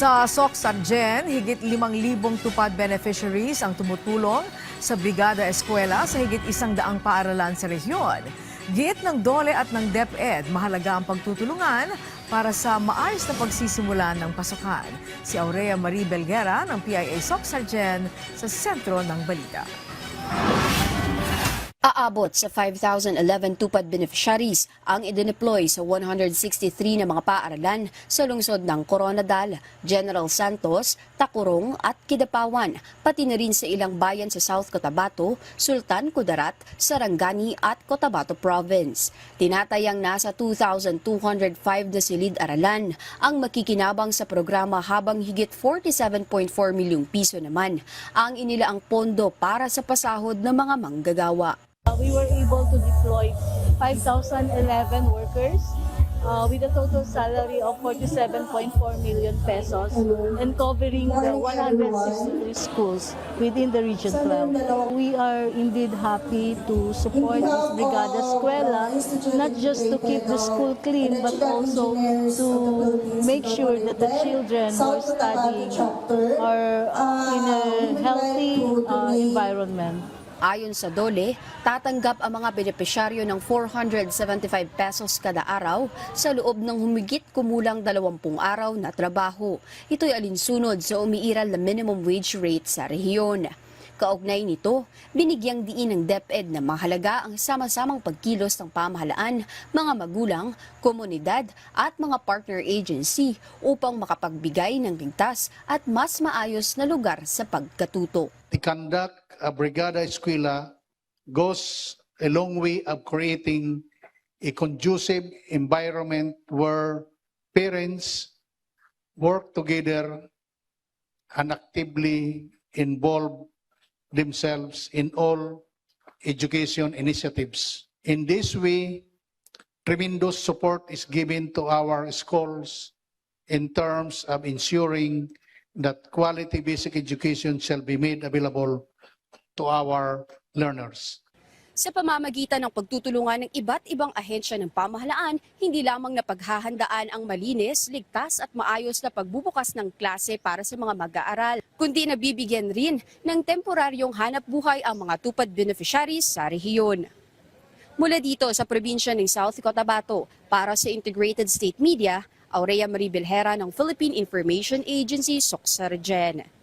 Sa Soc-Sargen, higit 5,000 tupad beneficiaries ang tumutulong sa Brigada Eskwela sa higit 100 paaralan sa rehiyon. Giit ng DOLE at ng DepEd, mahalaga ang pagtutulungan para sa maayos na pagsisimula ng pasukan. Si Aurea Marie Belguera ng PIA Soc-Sargen sa sentro ng balita. Aabot sa 5,011 tupad beneficiaries ang idineploy sa 163 na mga paaralan sa lungsod ng Coronadal, General Santos, Tacurong at Kidapawan, pati na rin sa ilang bayan sa South Cotabato, Sultan Kudarat, Sarangani at Cotabato Province. Tinatayang nasa 2,205 na silid-aralan ang makikinabang sa programa habang higit 47.4 milyong piso naman ang inilaang pondo para sa pasahod ng mga manggagawa. We were able to deploy 5,011 workers with a total salary of 47.4 million pesos and covering the 163 schools within the Region 12. We are indeed happy to support this Brigada Eskwela, not just to keep the school clean, but also to make sure that the children who are studying are in a healthy environment. Ayon sa DOLE, tatanggap ang mga benepisyaryo ng 475 pesos kada araw sa loob ng humigit kumulang 20 araw na trabaho. Ito'y alinsunod sa umiiral na minimum wage rate sa rehiyon. Kaugnay nito, binigyang diin ng DepEd na mahalaga ang sama-samang pagkilos ng pamahalaan, mga magulang, komunidad at mga partner agency upang makapagbigay ng ligtas at mas maayos na lugar sa pagkatuto. The conduct of Brigada Eskwela goes a long way of creating a conducive environment where parents work together and actively involve themselves in all education initiatives. In this way, tremendous support is given to our schools in terms of ensuring that quality basic education shall be made available to our learners. Sa pamamagitan ng pagtutulungan ng iba't ibang ahensya ng pamahalaan, hindi lamang napaghahandaan ang malinis, ligtas at maayos na pagbubukas ng klase para sa mga mag-aaral, kundi nabibigyan rin ng temporaryong hanap buhay ang mga tupad beneficiaries sa rehiyon. Mula dito sa probinsya ng South Cotabato, para sa Integrated State Media, Aurea Marie Belguera ng Philippine Information Agency, Soc-Sargen.